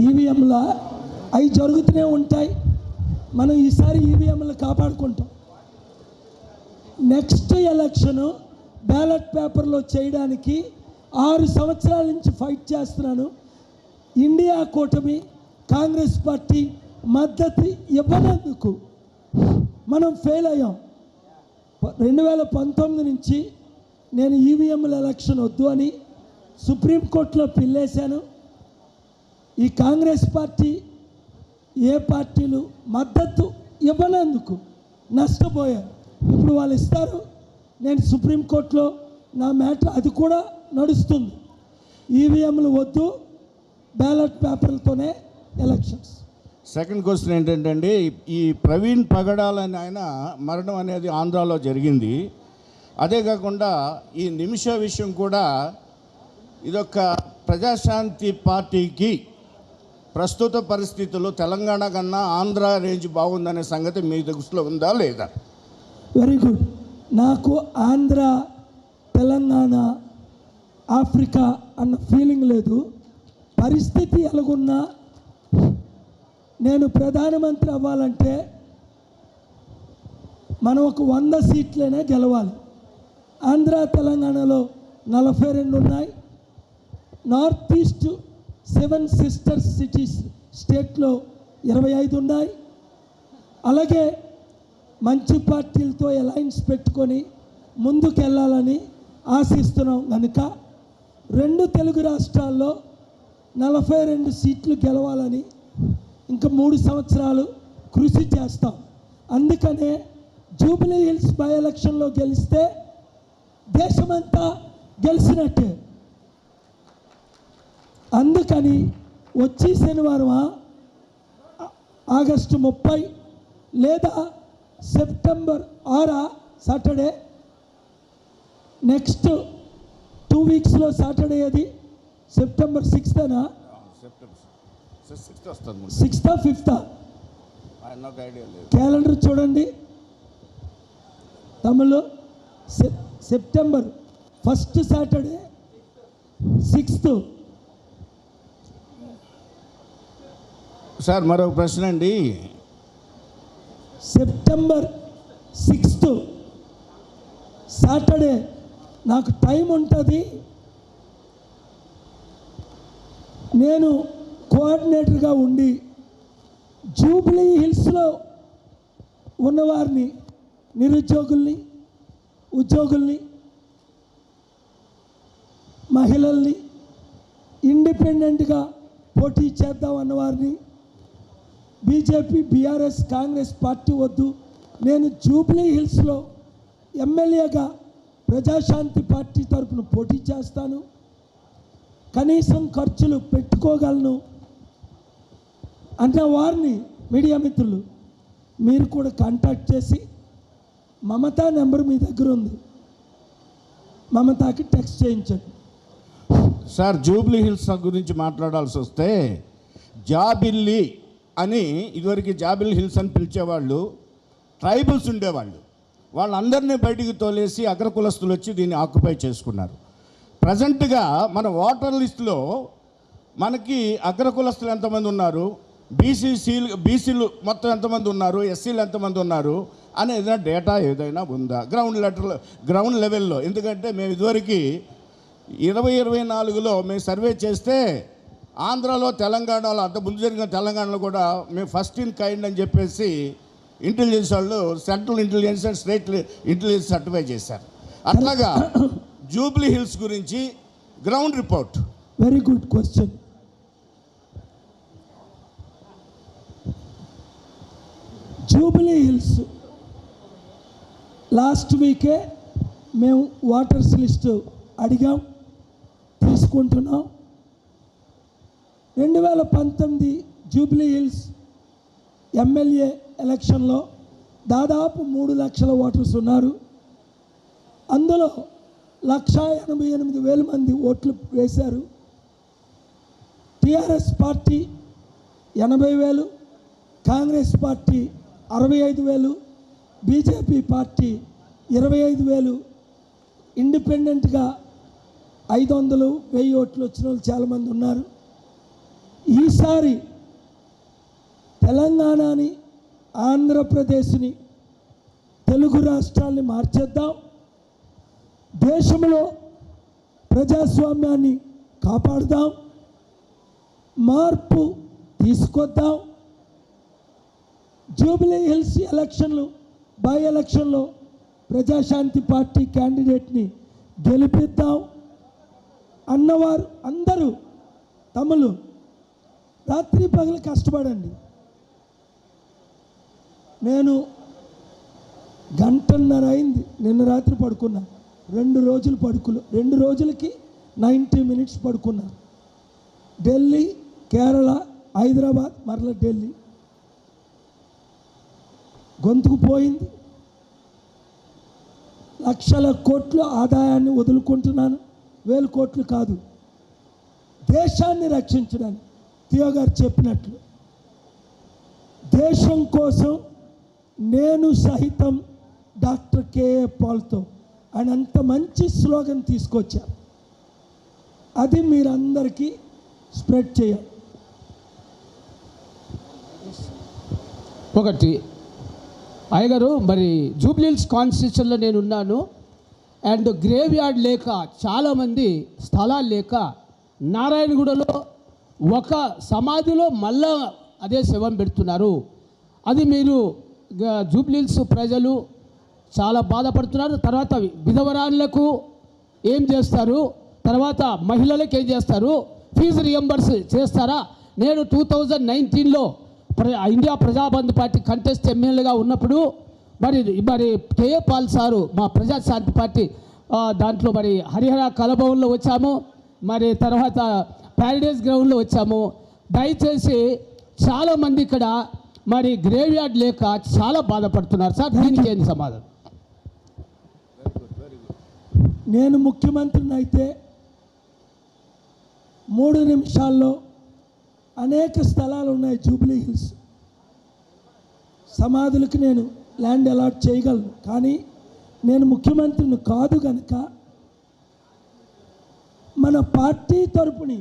ఈవీఎంల అవి జరుగుతూనే ఉంటాయి. మనం ఈసారి ఈవీఎంలు కాపాడుకుంటాం. నెక్స్ట్ ఎలక్షను బ్యాలెట్ పేపర్లో చేయడానికి 6 సంవత్సరాల నుంచి ఫైట్ చేస్తున్నాను. ఇండియా కూటమి కాంగ్రెస్ పార్టీ మద్దతు ఇవ్వనందుకు మనం ఫెయిల్ అయ్యాం. 2019 నుంచి నేను ఈవీఎంల ఎలక్షన్ వద్దు అని సుప్రీంకోర్టులో పిల్లేశాను. ఈ కాంగ్రెస్ పార్టీ ఏ పార్టీలు మద్దతు ఇవ్వనందుకు నష్టపోయారు. ఇప్పుడు వాళ్ళు ఇస్తారు. నేను సుప్రీంకోర్టులో నా మ్యాటర్ అది కూడా నడుస్తుంది. ఈవీఎంలు వద్దు, బ్యాలెట్ పేపర్లతోనే ఎలక్షన్స్. సెకండ్ క్వశ్చన్ ఏంటంటే ఈ ప్రవీణ్ పగడాలని ఆయన మరణం అనేది ఆంధ్రాలో జరిగింది. అదే కాకుండా ఈ నిమిష విషయం కూడా ఇదొక ప్రజాశాంతి పార్టీకి ప్రస్తుత పరిస్థితుల్లో తెలంగాణ కన్నా ఆంధ్ర రేంజ్ బాగుందనే సంగతి మీ దృష్టిలో ఉందా లేదా? Very good. నాకు ఆంధ్ర, తెలంగాణ, ఆఫ్రికా అన్న ఫీలింగ్ లేదు. పరిస్థితి ఎలాగున్నా నేను ప్రధానమంత్రి అవ్వాలంటే మనం ఒక 100 సీట్లైనా గెలవాలి. ఆంధ్ర, తెలంగాణలో 42 ఉన్నాయి. నార్త్ ఈస్ట్ 7 సిస్టర్స్ సిటీస్ స్టేట్లో 25 ఉన్నాయి. అలాగే మంచి పార్టీలతో అలయన్స్ పెట్టుకొని ముందుకెళ్ళాలని ఆశిస్తున్నాం. కనుక 2 తెలుగు రాష్ట్రాల్లో 42 సీట్లు గెలవాలని ఇంకా 3 సంవత్సరాలు కృషి చేస్తాం. అందుకనే జూబ్లీ హిల్స్ బై ఎలక్షన్లో గెలిస్తే దేశమంతా గెలిచినట్టే. అందుకని వచ్చే శనివారం ఆగస్టు 30 లేదా సెప్టెంబర్ 6 సాటర్డే, నెక్స్ట్ 2 వీక్స్లో సాటర్డే, అది సెప్టెంబర్ 6థనా 6థా 5థా క్యాలెండర్ చూడండి తమిళ. September 1st Saturday 6th. Sir మరొక ప్రశ్న అండి. సెప్టెంబర్ 6th సాటర్డే నాకు టైం ఉంటుంది. నేను కోఆర్డినేటర్గా ఉండి జూబ్లీ హిల్స్లో ఉన్నవారిని, నిరుద్యోగుల్ని, ఉద్యోగుల్ని, మహిళల్ని, ఇండిపెండెంట్గా పోటీ చేద్దాం అన్నవారిని, బీజేపీ, బీఆర్ఎస్, కాంగ్రెస్ పార్టీ వద్దు, నేను జూబ్లీ హిల్స్లో ఎమ్మెల్యేగా ప్రజాశాంతి పార్టీ తరఫున పోటీ చేస్తాను, కనీసం ఖర్చులు పెట్టుకోగలను అన్న వారిని మీడియా మిత్రులు మీరు కూడా కాంటాక్ట్ చేసి, మమతా నెంబర్ మీ దగ్గర ఉంది, మమతాకి టెక్స్ట్ చేయించండి. సార్ జూబ్లీ హిల్స్ గురించి మాట్లాడాల్సి వస్తే జాబిల్లి అని ఇదివరకు జాబిల్ హిల్స్ అని పిలిచేవాళ్ళు, ట్రైబల్స్ ఉండేవాళ్ళు. వాళ్ళందరినీ బయటికి తోలేసి అగ్రకులస్తులు వచ్చి దీన్ని ఆక్యుపై చేసుకున్నారు. ప్రజెంట్గా మన ఓటర్ లిస్టులో మనకి అగ్రకులస్తులు ఎంతమంది ఉన్నారు, బీసీలు మొత్తం ఎంతమంది ఉన్నారు, ఎస్సీలు ఎంతమంది ఉన్నారు అనే ఏదైనా డేటా ఏదైనా ఉందా గ్రౌండ్ లెవెల్లో? ఎందుకంటే మేము ఇదివరకు 2024లో మేము సర్వే చేస్తే ఆంధ్రాలో, తెలంగాణలో, అంత ముందు జరిగిన తెలంగాణలో కూడా మేము ఫస్ట్ ఇన్ కైండ్ అని చెప్పేసి ఇంటెలిజెన్స్ వాళ్ళు central intelligence and state intelligence certify చేశారు. అట్లాగా జూబ్లీ హిల్స్ గురించి ground report. Very good question. Jubilee Hills last వీకే మేము వాటర్స్ లిస్టు అడిగాం, తీసుకుంటున్నాం. 2019 జూబ్లీ హిల్స్ ఎమ్మెల్యే ఎలక్షన్లో దాదాపు 3 లక్షల ఓటర్స్ ఉన్నారు. అందులో 1,88,000 మంది ఓట్లు వేశారు. TRS party 80,000, Congress party 65,000, BJP party 25,000, ఇండిపెండెంట్గా 500, 1000 ఓట్లు వచ్చిన వాళ్ళు చాలామంది ఉన్నారు. ఈసారి తెలంగాణని, ఆంధ్రప్రదేశ్ని, తెలుగు రాష్ట్రాల్ని మార్చేద్దాం. దేశంలో ప్రజాస్వామ్యాన్ని కాపాడుదాం, మార్పు తీసుకొద్దాం. జూబ్లీ హిల్స్ ఎలక్షన్లు, బై ఎలక్షన్లో ప్రజాశాంతి పార్టీ క్యాండిడేట్ని గెలిపిద్దాం అన్నవారు అందరూ తమలు రాత్రి పగలు కష్టపడండి. నేను గంటన్నర అయింది నిన్న రాత్రి పడుకున్నా. 2 రోజులకి 90 మినిట్స్ పడుకున్నా. ఢిల్లీ, కేరళ, హైదరాబాద్, మరలా ఢిల్లీ. గొంతుకు పోయింది. లక్షల కోట్ల ఆదాయాన్ని వదులుకుంటున్నాను, 1000 కోట్లు కాదు. దేశాన్ని రక్షించడానికి థియో గారు చెప్పినట్లు దేశం కోసం నేను సహితం డాక్టర్ కేఏ పాల్తో ఆయన అంత మంచి స్లోగన్ తీసుకొచ్చారు. అది మీరందరికీ స్ప్రెడ్ చేయాలి. ఒకటి అయ్యగారు, మరి జూబ్లీహిల్స్ కాన్స్టిట్యూషన్లో నేను ఉన్నాను. అండ్ గ్రేవ్ యార్డ్ లేక చాలామంది స్థలాలు లేక నారాయణగూడలో ఒక సమాధిలో మళ్ళా అదే శవం పెడుతున్నారు. అది మీరు జూబ్లీహిల్స్ ప్రజలు చాలా బాధపడుతున్నారు. తర్వాత విధవరాళ్లకు ఏం చేస్తారు, తర్వాత మహిళలకు ఏం చేస్తారు, ఫీజు రియంబర్స్ చేస్తారా? నేను 2019లో ఇండియా ప్రజాబంధు పార్టీ కంటెస్ట్ ఎమ్మెల్యేగా ఉన్నప్పుడు మరి కేఏ పాల్ సారు మా ప్రజాశాంతి పార్టీ దాంట్లో మరి హరిహర కళభవన్లో వచ్చాము, మరి తర్వాత ప్యారడైజ్ గ్రౌండ్లో వచ్చాము. దయచేసి చాలామంది ఇక్కడ మరి గ్రేవ్ యార్డ్ లేక చాలా బాధపడుతున్నారు సార్. దీనికి ఏంటి సమాధానం? నేను ముఖ్యమంత్రిని అయితే 3 నిమిషాల్లో అనేక స్థలాలు ఉన్నాయి జూబ్లీ హిల్స్. సమాధులకు నేను ల్యాండ్ అలాట్ చేయగలను. కానీ నేను ముఖ్యమంత్రిని కాదు కనుక మన పార్టీ తరపుని